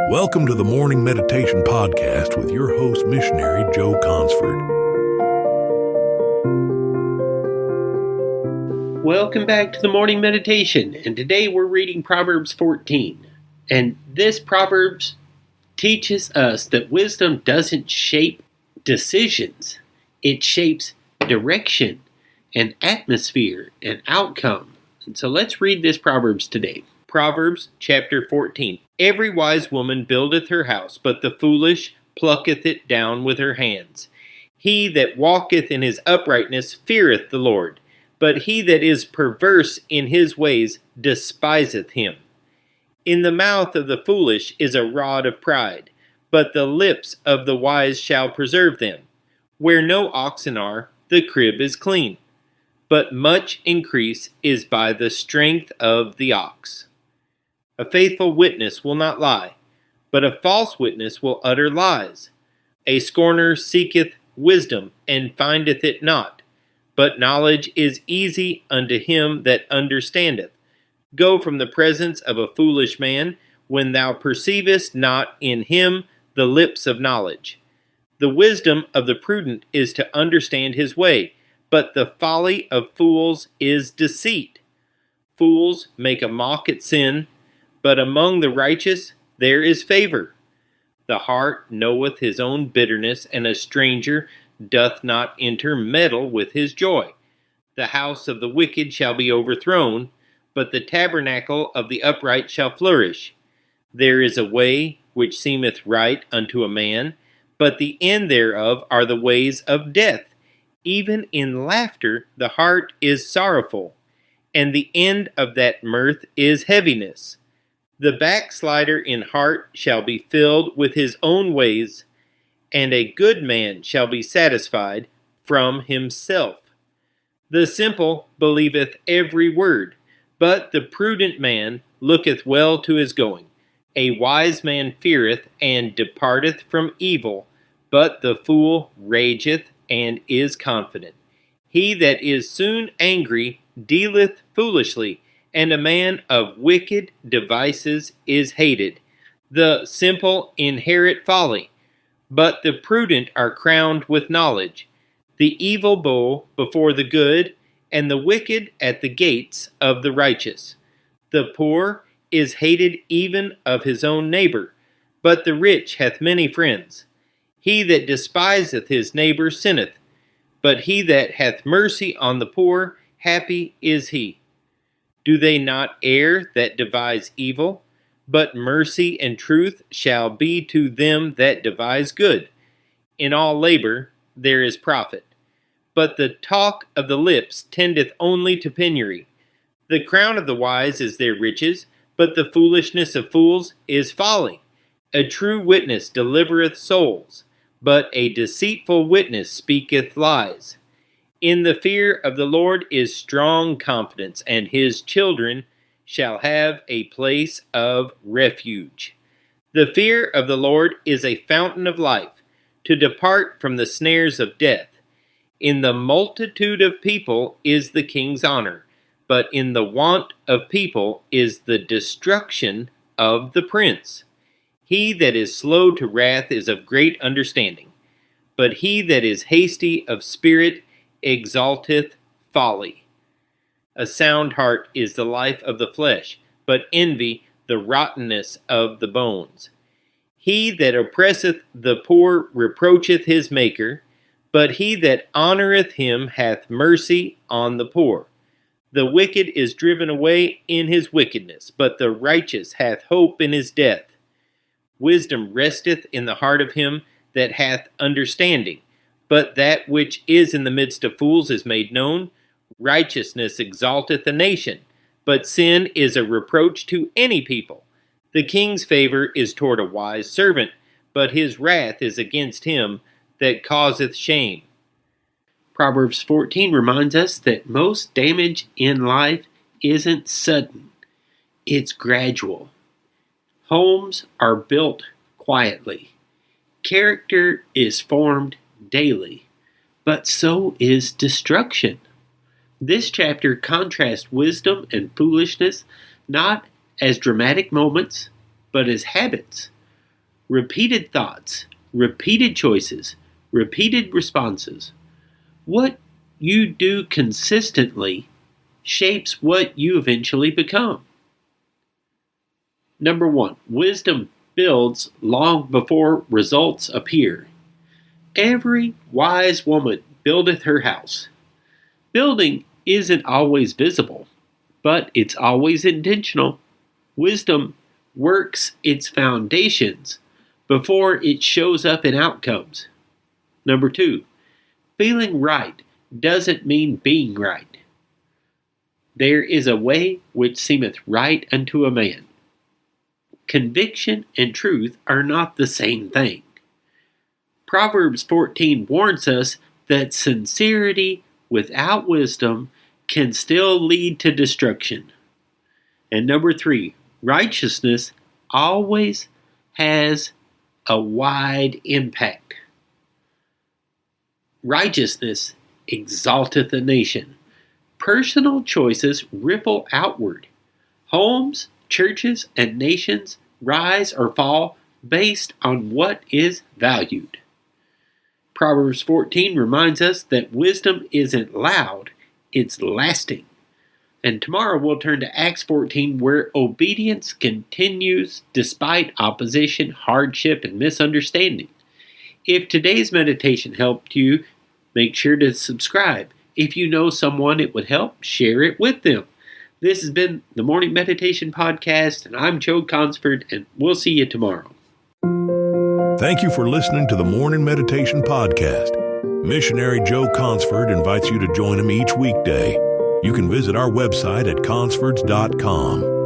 Welcome to the Morning Meditation Podcast with your host, missionary Joe Consford. Welcome back to the Morning Meditation, and today we're reading Proverbs 14. And this Proverbs teaches us that wisdom doesn't shape decisions. It shapes direction and atmosphere and outcome. And so let's read this Proverbs today. Proverbs chapter 14. Every wise woman buildeth her house, but the foolish plucketh it down with her hands. He that walketh in his uprightness feareth the Lord, but he that is perverse in his ways despiseth him. In the mouth of the foolish is a rod of pride, but the lips of the wise shall preserve them. Where no oxen are, the crib is clean, but much increase is by the strength of the ox. A faithful witness will not lie, but a false witness will utter lies. A scorner seeketh wisdom, and findeth it not, but knowledge is easy unto him that understandeth. Go from the presence of a foolish man, when thou perceivest not in him the lips of knowledge. The wisdom of the prudent is to understand his way, but the folly of fools is deceit. Fools make a mock at sin, but among the righteous there is favor. The heart knoweth his own bitterness, and a stranger doth not intermeddle with his joy. The house of the wicked shall be overthrown, but the tabernacle of the upright shall flourish. There is a way which seemeth right unto a man, but the end thereof are the ways of death. Even in laughter the heart is sorrowful, and the end of that mirth is heaviness. The backslider in heart shall be filled with his own ways, and a good man shall be satisfied from himself. The simple believeth every word, but the prudent man looketh well to his going. A wise man feareth and departeth from evil, but the fool rageth and is confident. He that is soon angry dealeth foolishly, and a man of wicked devices is hated. The simple inherit folly, but the prudent are crowned with knowledge. The evil bow before the good, and the wicked at the gates of the righteous. The poor is hated even of his own neighbor, but the rich hath many friends. He that despiseth his neighbor sinneth, but he that hath mercy on the poor, happy is he. Do they not err that devise evil? But mercy and truth shall be to them that devise good. In all labor there is profit. But the talk of the lips tendeth only to penury. The crown of the wise is their riches, but the foolishness of fools is folly. A true witness delivereth souls, but a deceitful witness speaketh lies. In the fear of the Lord is strong confidence, and his children shall have a place of refuge. The fear of the Lord is a fountain of life, to depart from the snares of death. In the multitude of people is the king's honor, but in the want of people is the destruction of the prince. He that is slow to wrath is of great understanding, but he that is hasty of spirit exalteth folly. A sound heart is the life of the flesh, but envy the rottenness of the bones. He that oppresseth the poor reproacheth his Maker, but he that honoureth him hath mercy on the poor. The wicked is driven away in his wickedness, but the righteous hath hope in his death. Wisdom resteth in the heart of him that hath understanding, but that which is in the midst of fools is made known. Righteousness exalteth a nation, but sin is a reproach to any people. The king's favor is toward a wise servant, but his wrath is against him that causeth shame. Proverbs 14 reminds us that most damage in life isn't sudden, it's gradual. Homes are built quietly. Character is formed daily, but so is destruction. This chapter contrasts wisdom and foolishness not as dramatic moments, but as habits. repeated thoughts, repeated choices, repeated responses. What you do consistently shapes what you eventually become. Number 1, wisdom builds long before results appear. Every wise woman buildeth her house. Building isn't always visible, but it's always intentional. Wisdom works its foundations before it shows up in outcomes. Number 2, feeling right doesn't mean being right. There is a way which seemeth right unto a man. Conviction and truth are not the same thing. Proverbs 14 warns us that sincerity without wisdom can still lead to destruction. And number 3, righteousness always has a wide impact. Righteousness exalteth a nation. Personal choices ripple outward. Homes, churches, and nations rise or fall based on what is valued. Proverbs 14 reminds us that wisdom isn't loud, it's lasting. And tomorrow we'll turn to Acts 14, where obedience continues despite opposition, hardship, and misunderstanding. If today's meditation helped you, make sure to subscribe. If you know someone it would help, share it with them. This has been the Morning Meditation Podcast, and I'm Joe Consford, and we'll see you tomorrow. Thank you for listening to the Morning Meditation Podcast. Missionary Joe Consford invites you to join him each weekday. You can visit our website at consfords.com.